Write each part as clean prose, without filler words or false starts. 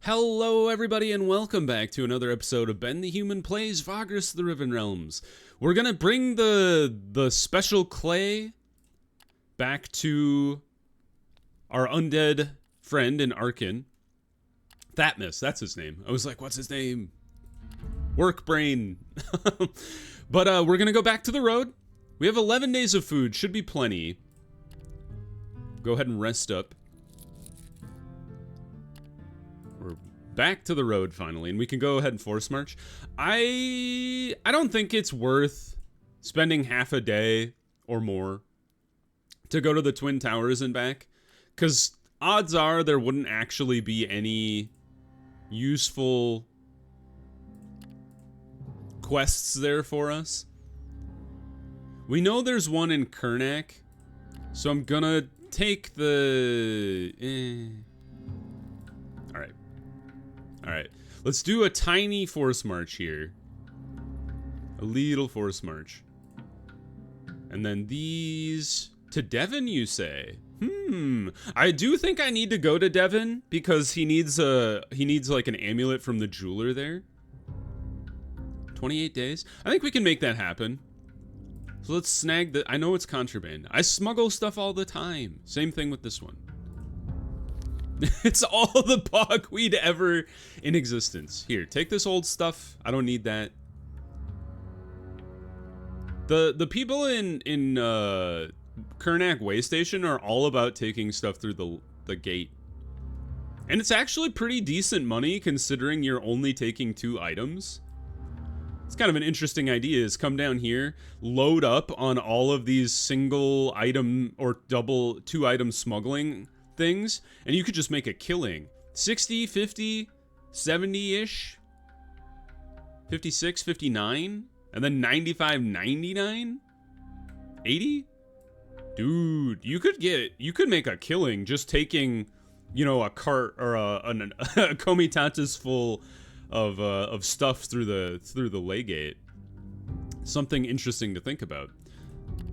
Hello everybody and welcome back to another episode of Ben the Human Plays Vagrus the Riven Realms. We're gonna bring the special clay back to our undead friend in Arcane. Thatmus, that's his name. I was like, what's his name? Work brain. But we're gonna go back to the road. We have 11 days of food, should be plenty. Go ahead and rest up. We're back to the road finally, and we can go ahead and force march. I don't think it's worth spending half a day or more to go to the Twin Towers and back, because odds are there wouldn't actually be any useful quests there for us. We know there's one in Karnak, so I'm gonna take the... Alright, let's do a tiny force march here. A little force march. And then these... To Devon, you say? I do think I need to go to Devon, because he needs like an amulet from the jeweler there. 28 days? I think we can make that happen. So let's snag the... I know it's contraband. I smuggle stuff all the time. Same thing with this one. It's all the bogweed ever in existence. Here, take this old stuff. I don't need that. The people in Karnak Way Station are all about taking stuff through the gate. And it's actually pretty decent money considering you're only taking 2 items. It's kind of an interesting idea, is come down here, load up on all of these single item or double 2 item smuggling things, and you could just make a killing. 60, 50, 70-ish, 56, 59, and then 95, 99, 80? Dude, you could make a killing just taking, you know, a cart or a comitatus full of stuff through the lay gate. Something interesting to think about.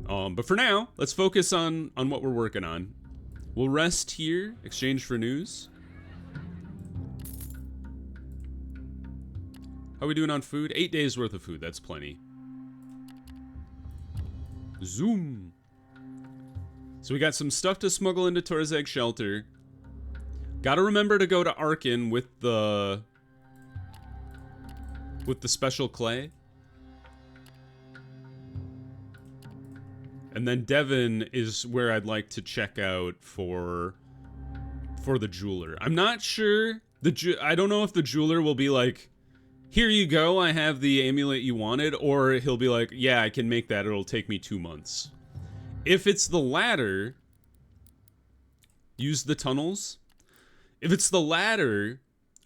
But for now, let's focus on what we're working on. We'll rest here, exchange for news. How are we doing on food? 8 days worth of food, that's plenty. Zoom. So we got some stuff to smuggle into Torzeg Shelter. Gotta remember to go to Arcane with the special clay. And then Devon is where I'd like to check out for the jeweler. I'm not sure. I don't know if the jeweler will be like, here you go, I have the amulet you wanted, or he'll be like, yeah, I can make that, it'll take me 2 months. If it's the latter, use the tunnels. If it's the latter,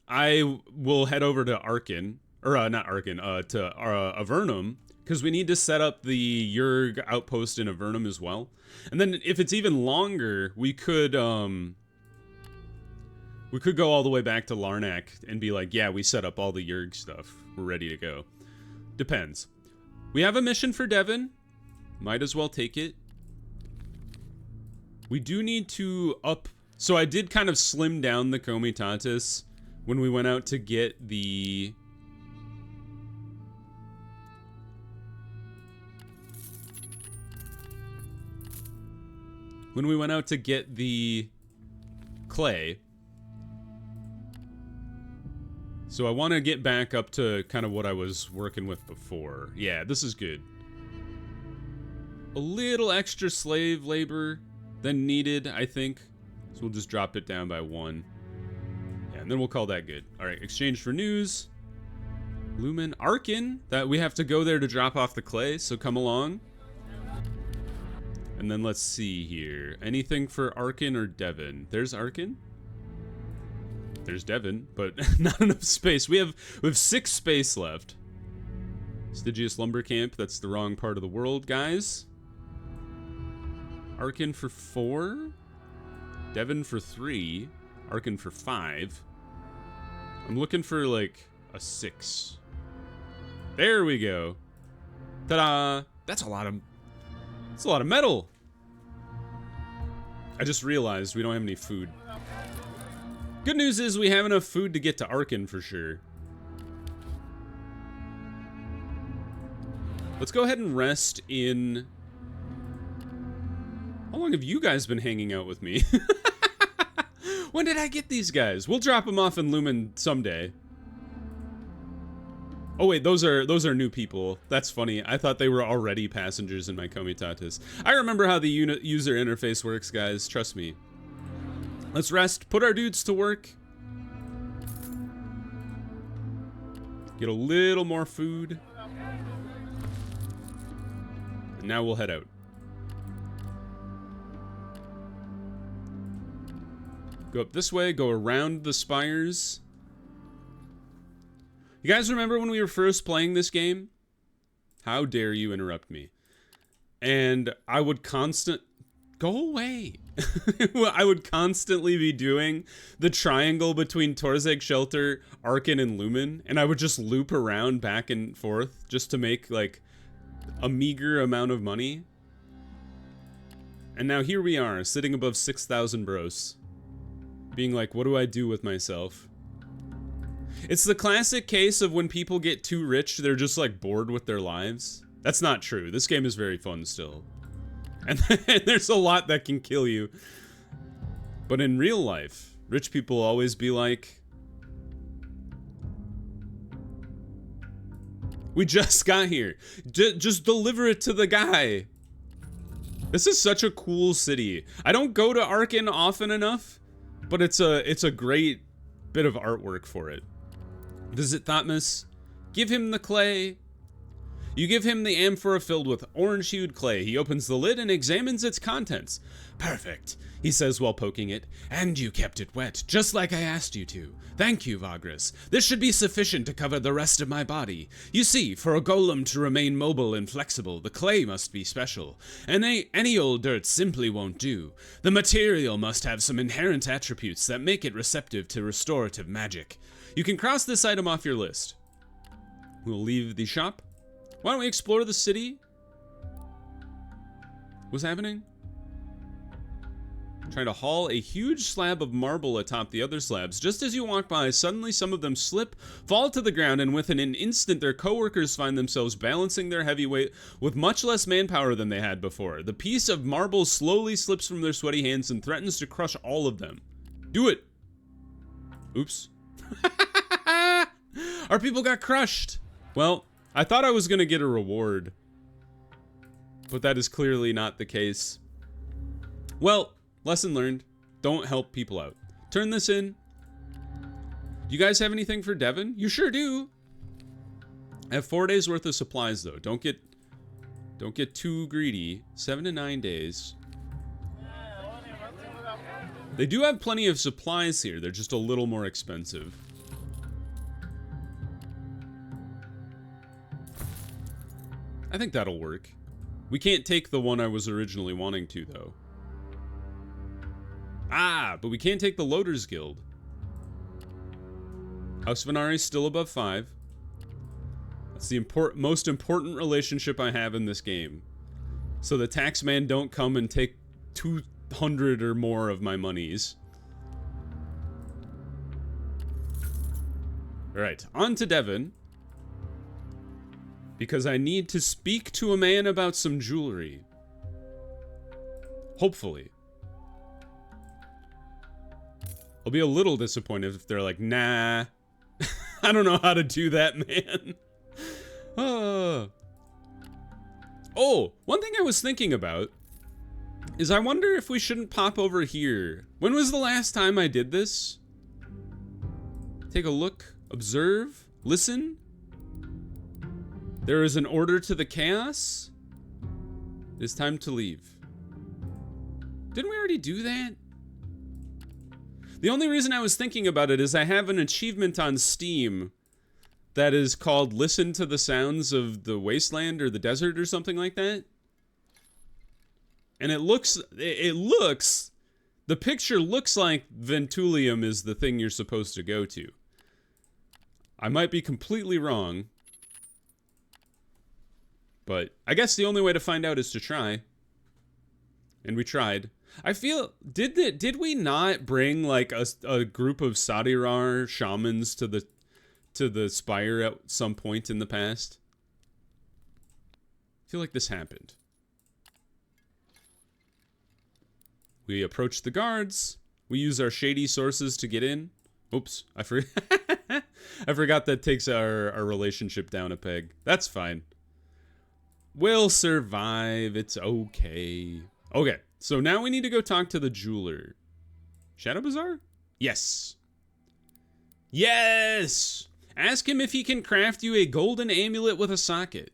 I will head over to Arcane, or not Arcane, to Avernum, because we need to set up the Yurg outpost in Avernum as well. And then if it's even longer, we could go all the way back to Larnak and be like, yeah, we set up all the Yurg stuff. We're ready to go. Depends. We have a mission for Devon. Might as well take it. We do need to up... So I did kind of slim down the comitatus when we went out to get the... When we went out to get the clay. So I want to get back up to kind of what I was working with before. Yeah, this is good. A little extra slave labor than needed, I think. So we'll just drop it down by 1. Yeah, and then we'll call that good. All right, exchange for news. Lumen, Arcane, that we have to go there to drop off the clay, so come along. And then let's see here. Anything for Arcane or Devon? There's Arcane. There's Devon, but not enough space. We have 6 space left. Stygius Lumber Camp, that's the wrong part of the world, guys. Arcane for 4. Devon for 3. Arcane for 5. I'm looking for like a 6. There we go. Ta-da! That's a lot of metal. I just realized we don't have any food. Good news is we have enough food to get to Arcane for sure. Let's go ahead and rest in... How long have you guys been hanging out with me? When did I get these guys? We'll drop them off in Lumen someday. Oh wait, those are new people. That's funny. I thought they were already passengers in my Comitatus. I remember how the user interface works, guys. Trust me. Let's rest. Put our dudes to work. Get a little more food. And now we'll head out. Go up this way, go around the spires. You guys remember when we were first playing this game? How dare you interrupt me? And I would go away. I would constantly be doing the triangle between Torzeg Shelter, Arcane, and Lumen, and I would just loop around back and forth just to make like a meager amount of money. And now here we are, sitting above 6,000 bros. Being like, what do I do with myself? It's the classic case of when people get too rich, they're just like bored with their lives. That's not true. This game is very fun still. And there's a lot that can kill you. But in real life, rich people always be like, we just got here. Just deliver it to the guy. This is such a cool city. I don't go to Arcane often enough, but it's a great bit of artwork for it. Visit Thotmas. Give him the clay. You give him the amphora filled with orange-hued clay. He opens the lid and examines its contents. Perfect, he says while poking it. And you kept it wet, just like I asked you to. Thank you, Vagrus. This should be sufficient to cover the rest of my body. You see, for a golem to remain mobile and flexible, the clay must be special. And any old dirt simply won't do. The material must have some inherent attributes that make it receptive to restorative magic. You can cross this item off your list. We'll leave the shop. Why don't we explore the city? What's happening? Trying to haul a huge slab of marble atop the other slabs. Just as you walk by, suddenly some of them slip, fall to the ground, and within an instant their co-workers find themselves balancing their heavy weight with much less manpower than they had before. The piece of marble slowly slips from their sweaty hands and threatens to crush all of them. Do it! Oops. Our people got crushed! Well, I thought I was gonna get a reward, but that is clearly not the case. Well, lesson learned. Don't help people out. Turn this in. Do you guys have anything for Devon? You sure do. I have 4 days worth of supplies though. Don't get too greedy. 7 to 9 days. They do have plenty of supplies here. They're just a little more expensive. I think that'll work. We can't take the one I was originally wanting to, though. Ah, but we can't take the Loaders Guild. House Venari's still above 5. That's the most important relationship I have in this game. So the taxman don't come and take 200 or more of my monies. Alright, on to Devon. Because I need to speak to a man about some jewelry. Hopefully. I'll be a little disappointed if they're like, nah. I don't know how to do that, man. Oh, one thing I was thinking about is I wonder if we shouldn't pop over here. When was the last time I did this? Take a look, observe, listen. There is an order to the chaos. It is time to leave. Didn't we already do that? The only reason I was thinking about it is I have an achievement on Steam that is called Listen to the Sounds of the Wasteland or the Desert or something like that. And it looks, the picture looks like Ventulium is the thing you're supposed to go to. I might be completely wrong. But I guess the only way to find out is to try. And we tried. I feel did we not bring like a group of Sadirar shamans to the spire at some point in the past? I feel like this happened. We approach the guards. We use our shady sources to get in. Oops, I forgot that takes our relationship down a peg. That's fine. We'll survive. It's okay. Okay, so now we need to go talk to the jeweler. Shadow Bazaar? Yes. Yes! Ask him if he can craft you a golden amulet with a socket.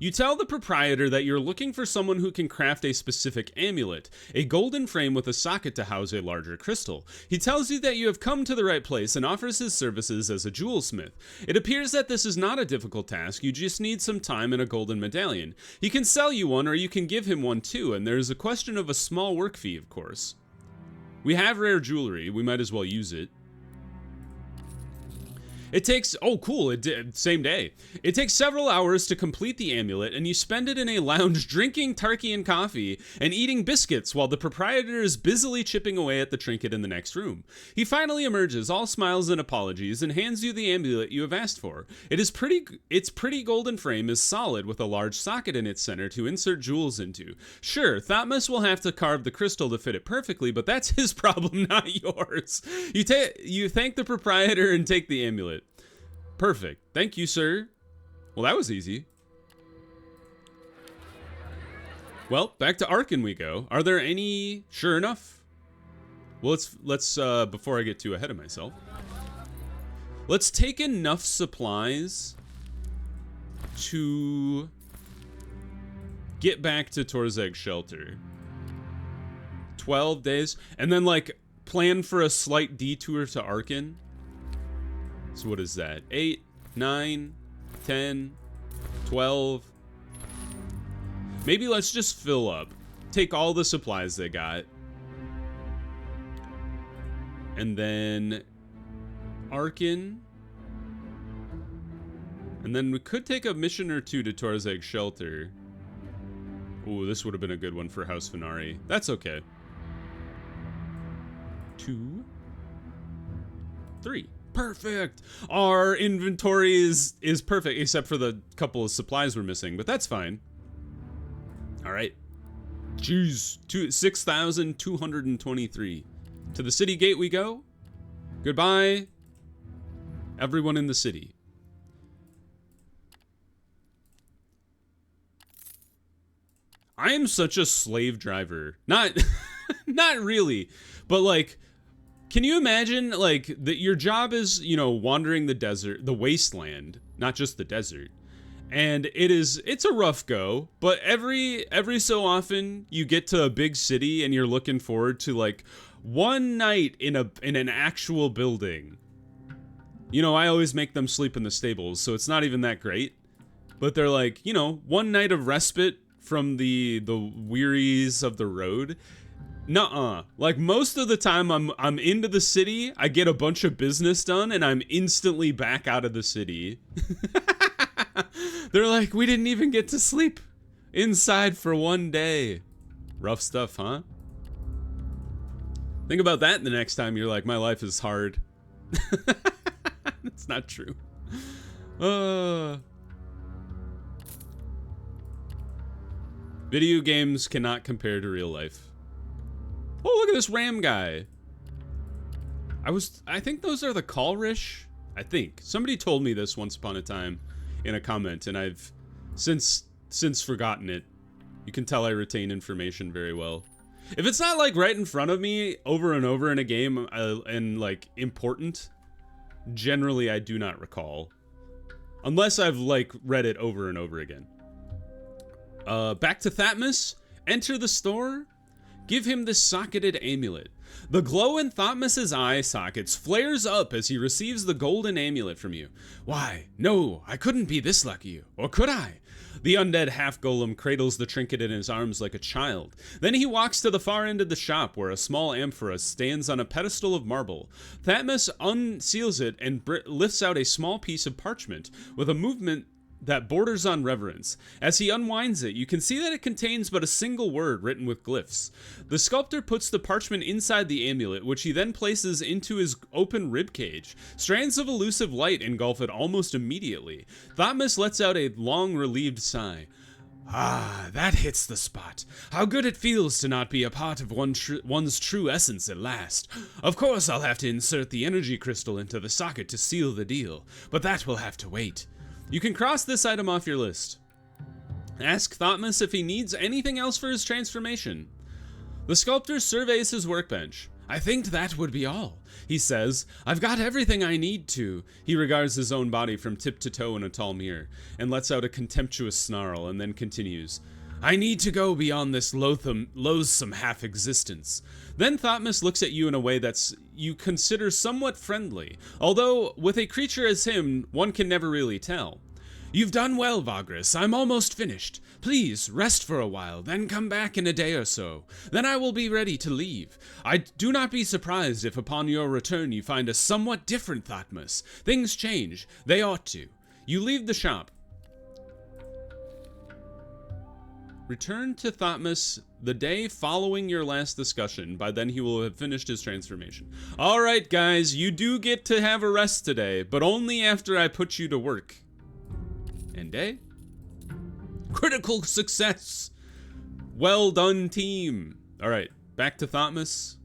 You tell the proprietor that you're looking for someone who can craft a specific amulet, a golden frame with a socket to house a larger crystal. He tells you that you have come to the right place and offers his services as a jewelsmith. It appears that this is not a difficult task, you just need some time and a golden medallion. He can sell you one or you can give him one too, and there's a question of a small work fee, of course. We have rare jewelry, we might as well use it. It takes, oh cool, same day. It takes several hours to complete the amulet, and you spend it in a lounge drinking Tarkian coffee and eating biscuits while the proprietor is busily chipping away at the trinket in the next room. He finally emerges, all smiles and apologies, and hands you the amulet you have asked for. Its pretty golden frame is solid with a large socket in its center to insert jewels into. Sure, Thotmus will have to carve the crystal to fit it perfectly, but that's his problem, not yours. You thank the proprietor and take the amulet. Perfect. Thank you, sir. Well, that was easy. Well, back to Arcane we go. Are there any... Sure enough. Well, let's before I get too ahead of myself. Let's take enough supplies to get back to Torzeg's shelter. 12 days. And then, like, plan for a slight detour to Arcane. So what is that? 8, 9, 10, 12. Maybe let's just fill up. Take all the supplies they got. And then Arcane. And then we could take a mission or two to Torzeg's shelter. Ooh, this would have been a good one for House Venari. That's okay. 2, 3. Perfect. Our inventory is perfect, except for the couple of supplies we're missing, but that's fine. All right. Jeez, 6,223. To the city gate we go. Goodbye, everyone in the city. I am such a slave driver. Not really, but like, can you imagine, like, that your job is, you know, wandering the desert, the wasteland, not just the desert. And it's a rough go, but every so often you get to a big city and you're looking forward to, like, one night in an actual building. You know, I always make them sleep in the stables, so it's not even that great. But they're like, you know, one night of respite from the wearies of the road. Nuh-uh. Like, most of the time I'm into the city, I get a bunch of business done, and I'm instantly back out of the city. They're like, we didn't even get to sleep inside for one day. Rough stuff, huh? Think about that the next time you're like, my life is hard. It's not true. Video games cannot compare to real life. Oh, look at this ram guy. I think those are the Kalrish. I think. Somebody told me this once upon a time in a comment, and I've since forgotten it. You can tell I retain information very well. If it's not, like, right in front of me over and over in a game and, like, important, generally I do not recall. Unless I've, like, read it over and over again. Back to Thotmus. Enter the store. Give him this socketed amulet. The glow in Thotmus's eye sockets flares up as he receives the golden amulet from you. Why, no, I couldn't be this lucky, or could I? The undead half-golem cradles the trinket in his arms like a child. Then he walks to the far end of the shop where a small amphora stands on a pedestal of marble. Thotmus unseals it and lifts out a small piece of parchment. With a movement that borders on reverence. As he unwinds it, you can see that it contains but a single word written with glyphs. The sculptor puts the parchment inside the amulet, which he then places into his open ribcage. Strands of elusive light engulf it almost immediately. Thotmus lets out a long, relieved sigh. Ah, that hits the spot. How good it feels to not be a part of one's true essence at last. Of course, I'll have to insert the energy crystal into the socket to seal the deal, but that will have to wait. You can cross this item off your list. Ask Thotmus if he needs anything else for his transformation. The sculptor surveys his workbench. I think that would be all. He says, I've got everything I need to. He regards his own body from tip to toe in a tall mirror, and lets out a contemptuous snarl, and then continues. I need to go beyond this loathsome half-existence. Then Thotmus looks at you in a way that's you consider somewhat friendly, although with a creature as him, one can never really tell. You've done well, Vagrus. I'm almost finished. Please, rest for a while, then come back in a day or so. Then I will be ready to leave. Do not be surprised if upon your return you find a somewhat different Thotmus. Things change. They ought to. You leave the shop. Return to Thotmus the day following your last discussion. By then he will have finished his transformation. Alright guys, you do get to have a rest today, but only after I put you to work. And critical success! Well done, team! Alright, back to Thotmus.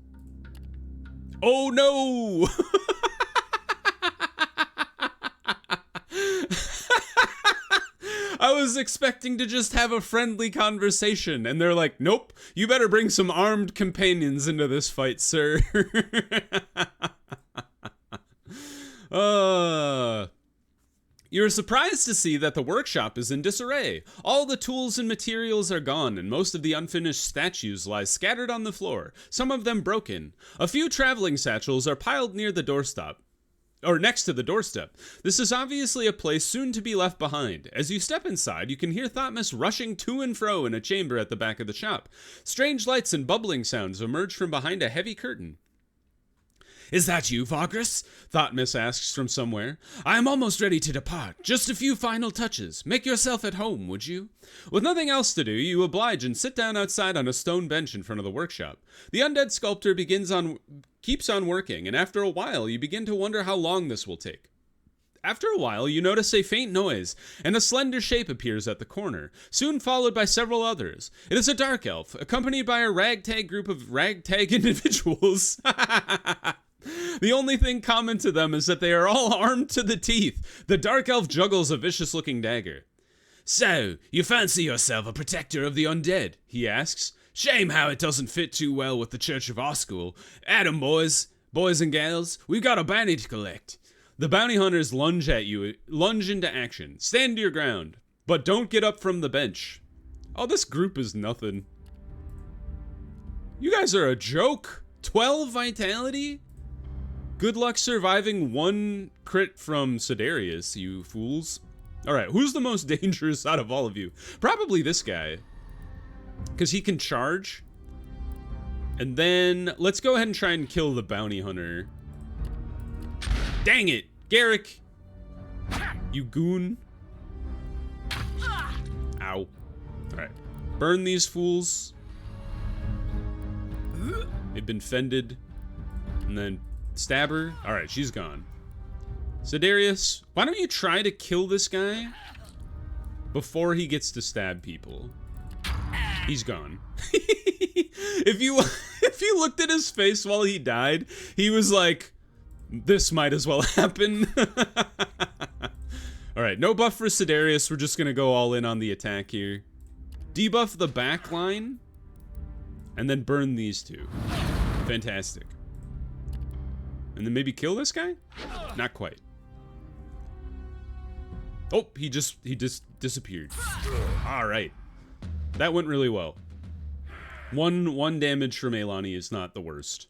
Oh no! I was expecting to just have a friendly conversation, and they're like, nope, you better bring some armed companions into this fight, sir. You're surprised to see that the workshop is in disarray. All the tools and materials are gone, and most of the unfinished statues lie scattered on the floor, some of them broken. A few traveling satchels are piled near the doorstep. Or next to the doorstep. This is obviously a place soon to be left behind. As you step inside, you can hear Thotmus rushing to and fro in a chamber at the back of the shop. Strange lights and bubbling sounds emerge from behind a heavy curtain. Is that you, Vagrus? Thotmus asks from somewhere. I am almost ready to depart. Just a few final touches. Make yourself at home, would you? With nothing else to do, you oblige and sit down outside on a stone bench in front of the workshop. The undead sculptor keeps on working, and after a while, you begin to wonder how long this will take. After a while, you notice a faint noise, and a slender shape appears at the corner, soon followed by several others. It is a dark elf, accompanied by a ragtag group of ragtag individuals. The only thing common to them is that they are all armed to the teeth. The dark elf juggles a vicious-looking dagger. So, you fancy yourself a protector of the undead? He asks. Shame how it doesn't fit too well with the Church of our school. Adam, boys and gals, we've got a bounty to collect. The bounty hunters lunge into action. Stand your ground, but don't get up from the bench. Oh, this group is nothing. You guys are a joke. 12 vitality? Good luck surviving one crit from Sidarius, you fools. Alright, who's the most dangerous out of all of you? Probably this guy. Because he can charge. And then, let's go ahead and try and kill the bounty hunter. Dang it! Garrick! You goon. Ow. Alright. Burn these fools. They've been fended. And then stab her. Alright, she's gone. Sidarius, why don't you try to kill this guy before he gets to stab people? He's gone. If you looked at his face while he died, he was like, this might as well happen. Alright, no buff for Sidarius. We're just gonna go all in on the attack here. Debuff the back line, and then burn these two. Fantastic. And then maybe kill this guy? Not quite. Oh, he just disappeared. Alright. That went really well. One damage from Elani is not the worst.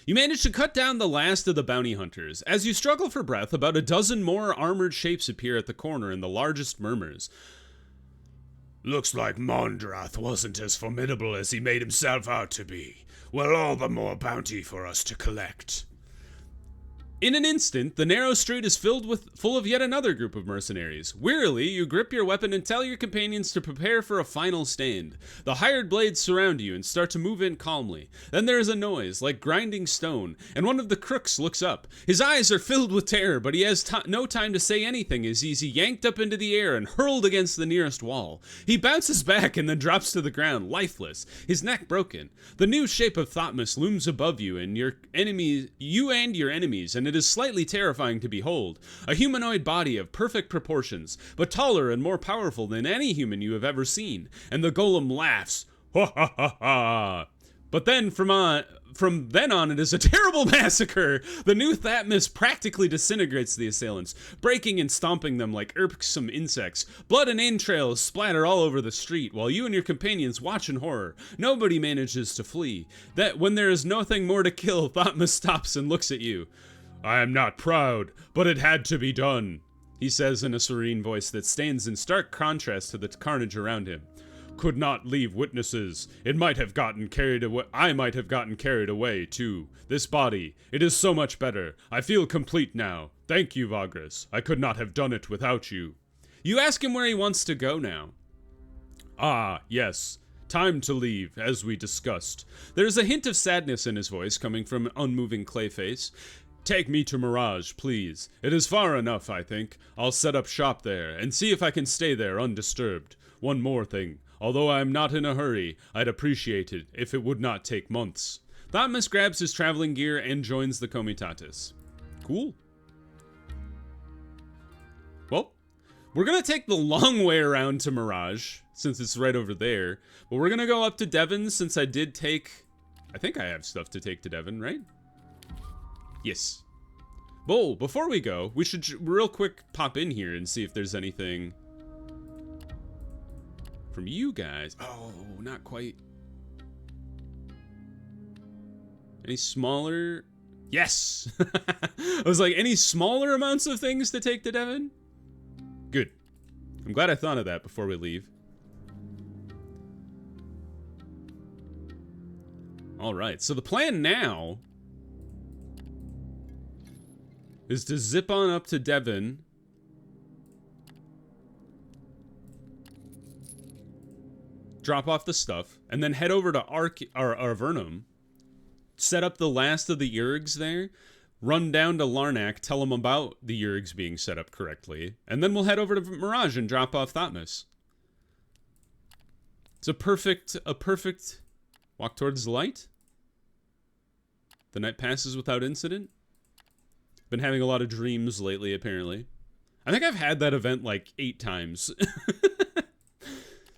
You manage to cut down the last of the bounty hunters. As you struggle for breath, about a dozen more armored shapes appear at the corner, and the largest murmurs. Looks like Mondrath wasn't as formidable as he made himself out to be. Well, all the more bounty for us to collect. In an instant, the narrow street is full of yet another group of mercenaries. Wearily, you grip your weapon and tell your companions to prepare for a final stand. The hired blades surround you and start to move in calmly. Then there is a noise, like grinding stone, and one of the crooks looks up. His eyes are filled with terror, but he has no time to say anything as he's yanked up into the air and hurled against the nearest wall. He bounces back and then drops to the ground, lifeless, his neck broken. The new shape of Thotmas looms above you and your enemies, and it is slightly terrifying to behold. A humanoid body of perfect proportions, but taller and more powerful than any human you have ever seen. And the golem laughs. Ha ha ha ha. But then from then on, it is a terrible massacre. The new Thotmas practically disintegrates the assailants, breaking and stomping them like irksome insects. Blood and entrails splatter all over the street, while you and your companions watch in horror. Nobody manages to flee. That when there is nothing more to kill, Thotmas stops and looks at you. I am not proud, but it had to be done, he says in a serene voice that stands in stark contrast to the carnage around him. Could not leave witnesses. I might have gotten carried away, too. This body, it is so much better. I feel complete now. Thank you, Vagrus. I could not have done it without you. You ask him where he wants to go now. Ah, yes. Time to leave, as we discussed. There's a hint of sadness in his voice coming from an unmoving clay face. Take me to Mirage, please. It is far enough, I think. I'll set up shop there, and see if I can stay there undisturbed. One more thing. Although I am not in a hurry, I'd appreciate it if it would not take months. Thotmas grabs his traveling gear and joins the Comitatus. Cool. Well, we're gonna take the long way around to Mirage, since it's right over there. But we're gonna go up to Devon, since I think I have stuff to take to Devon, right? Yes. Well, before we go, we should real quick pop in here and see if there's anything from you guys. Oh, not quite. Any smaller? Yes! I was like, any smaller amounts of things to take to Devon? Good. I'm glad I thought of that before we leave. Alright, so the plan now is to zip on up to Devon. Drop off the stuff, and then head over to Vernum. Set up the last of the Urgs there. Run down to Larnak, tell them about the Urgs being set up correctly. And then we'll head over to Mirage and drop off Thotmas. It's a perfect walk towards the light. The night passes without incident. Been having a lot of dreams lately, apparently. I think I've had that event like 8 times.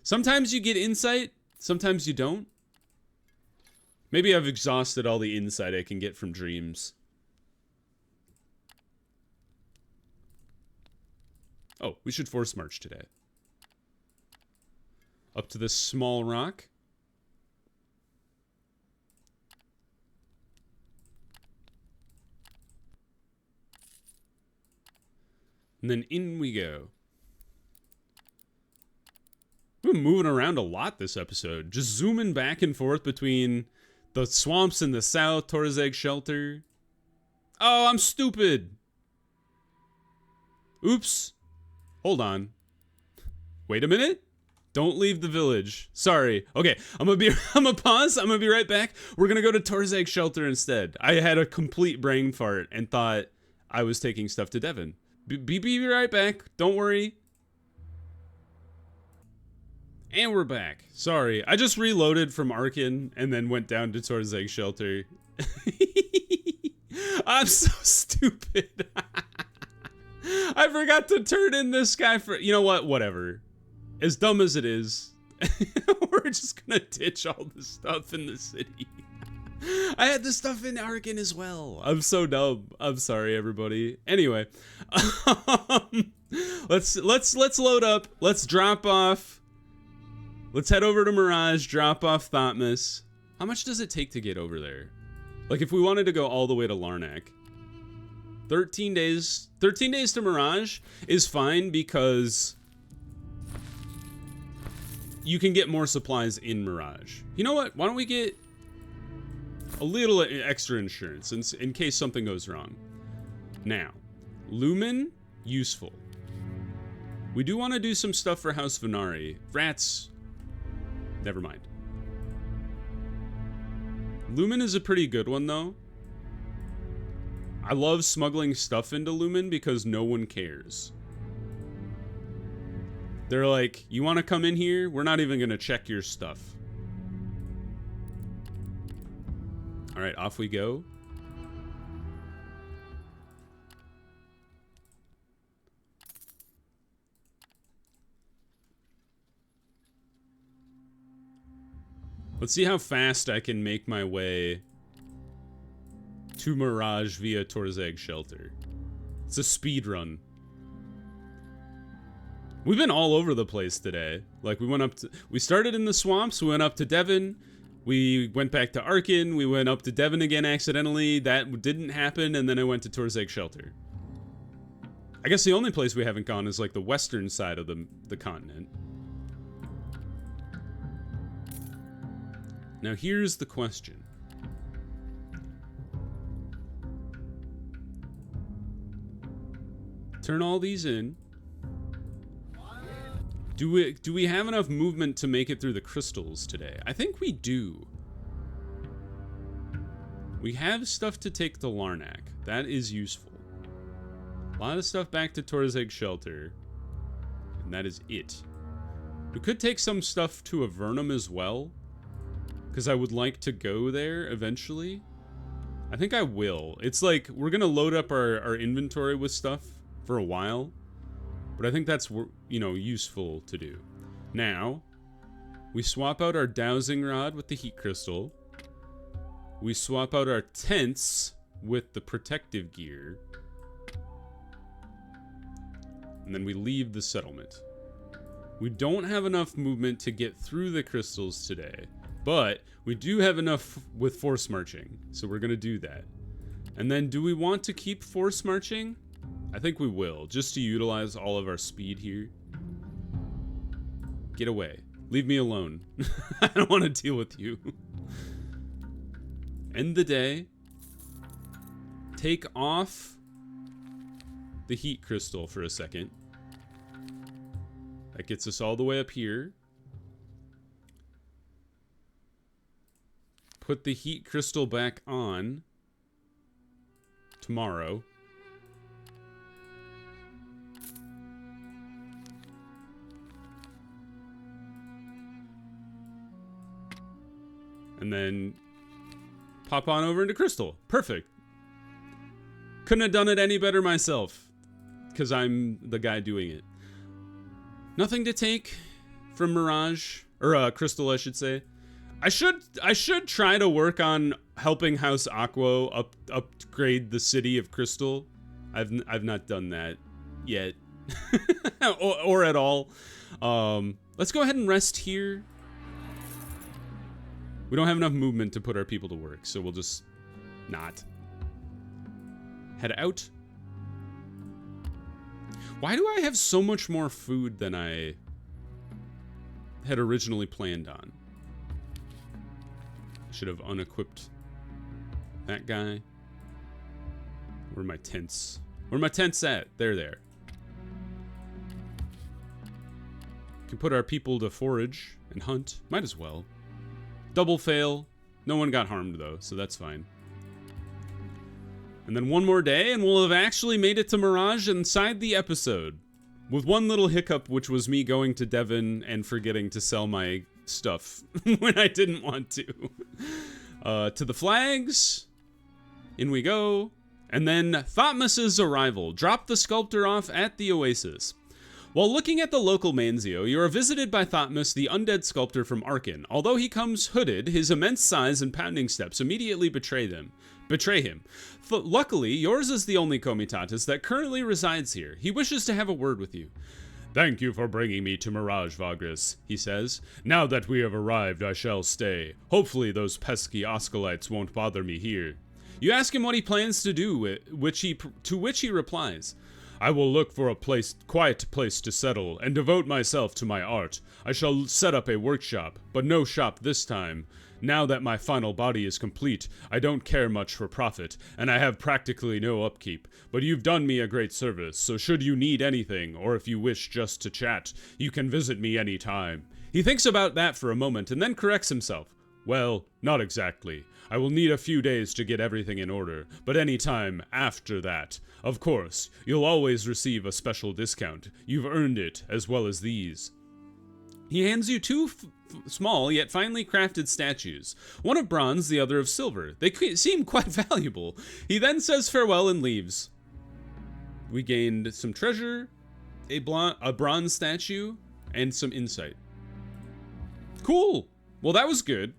Sometimes you get insight, sometimes you don't. Maybe I've exhausted all the insight I can get from dreams. Oh, we should force march today. Up to this small rock. And then in we go. We've been moving around a lot this episode. Just zooming back and forth between the swamps in the south, Torzeg Shelter. Oh, I'm stupid. Oops. Hold on. Wait a minute. Don't leave the village. Sorry. Okay, I'm gonna pause. I'm gonna be right back. We're gonna go to Torzeg Shelter instead. I had a complete brain fart and thought I was taking stuff to Devon. Be right back. Don't worry. And we're back. Sorry, I just reloaded from Arcane and then went down to Torzeg Shelter. I'm so stupid. I forgot to turn in this guy for... You know what? Whatever. As dumb as it is, we're just gonna ditch all the stuff in the city. I had the stuff in Arcane as well. I'm so dumb. I'm sorry, everybody. Anyway, let's load up. Let's drop off. Let's head over to Mirage. Drop off Thotmas. How much does it take to get over there? Like, if we wanted to go all the way to Larnak, 13 days. 13 days to Mirage is fine because you can get more supplies in Mirage. You know what? Why don't we get a little extra insurance in case something goes wrong? Now, Lumen, useful. We do want to do some stuff for House Venari. Rats, never mind. Lumen is a pretty good one, though. I love smuggling stuff into Lumen because no one cares. They're like, you want to come in here? We're not even going to check your stuff. All right, off we go. Let's see how fast I can make my way to Mirage via Torzeg Shelter. It's a speed run. We've been all over the place today. Like, we started in the swamps, we went up to Devon, we went back to Arcane, we went up to Devon again accidentally, that didn't happen, and then I went to Torzeg Shelter. I guess the only place we haven't gone is like the western side of the continent. Now here's the question. Turn all these in. Do we have enough movement to make it through the crystals today? I think we do. We have stuff to take to Larnak. That is useful. A lot of stuff back to Torzeg Shelter. And that is it. We could take some stuff to Avernum as well, because I would like to go there eventually. I think I will. It's like, we're going to load up our inventory with stuff for a while. But I think that's, you know, useful to do. Now, we swap out our dowsing rod with the heat crystal. We swap out our tents with the protective gear. And then we leave the settlement. We don't have enough movement to get through the crystals today. But we do have enough with force marching. So we're going to do that. And then do we want to keep force marching? I think we will, just to utilize all of our speed here. Get away. Leave me alone. I don't want to deal with you. End the day. Take off the heat crystal for a second. That gets us all the way up here. Put the heat crystal back on tomorrow. And then pop on over into Crystal. Perfect. Couldn't have done it any better myself, because I'm the guy doing it. Nothing to take from Mirage, or Crystal, I should say. I should try to work on helping House Aquo upgrade the city of Crystal. I've not done that yet, or at all. Let's go ahead and rest here. We don't have enough movement to put our people to work, so we'll just not. Head out. Why do I have so much more food than I had originally planned on? I should have unequipped that guy. Where are my tents? Where are my tents at? They're there. Can put our people to forage and hunt. Might as well. Double fail. No one got harmed, though, so that's fine. And then one more day, and we'll have actually made it to Mirage inside the episode. With one little hiccup, which was me going to Devon and forgetting to sell my stuff when I didn't want to. To the flags. In we go. And then Thotmos's arrival. Drop the sculptor off at the Oasis. While looking at the local Manzio, you are visited by Thotmos, the undead sculptor from Arcane. Although he comes hooded, his immense size and pounding steps immediately betray him. Luckily, yours is the only Comitatus that currently resides here. He wishes to have a word with you. Thank you for bringing me to Mirage, Vagrus, he says. Now that we have arrived, I shall stay. Hopefully those pesky Oscolites won't bother me here. You ask him what he plans to do, to which he replies, I will look for a quiet place to settle, and devote myself to my art. I shall set up a workshop, but no shop this time. Now that my final body is complete, I don't care much for profit, and I have practically no upkeep. But you've done me a great service, so should you need anything, or if you wish just to chat, you can visit me any time. He thinks about that for a moment, and then corrects himself. Well, not exactly. I will need a few days to get everything in order, but any time after that. Of course, you'll always receive a special discount. You've earned it, as well as these. He hands you two small yet finely crafted statues, one of bronze, the other of silver. They seem quite valuable. He then says farewell and leaves. We gained some treasure, a bronze statue, and some insight. Cool. Well, that was good.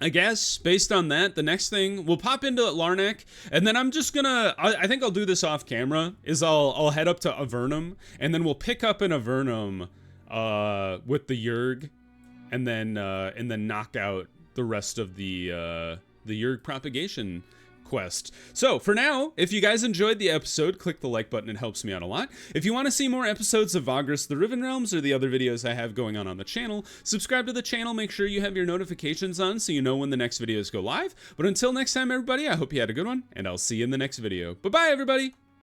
I guess, based on that, the next thing, we'll pop into Larnak, and then I'm just gonna, I think I'll do this off camera, is I'll head up to Avernum, and then we'll pick up an Avernum with the Yurg, and then knock out the rest of the Yurg propagation quest. So for now, if you guys enjoyed the episode, click the like button. It helps me out a lot. If you want to see more episodes of Vagrus, the Riven Realms, or the other videos I have going on the channel, subscribe to the channel. Make sure you have your notifications on so you know when the next videos go live. But until next time, everybody, I hope you had a good one, and I'll see you in the next video. Bye-bye, everybody!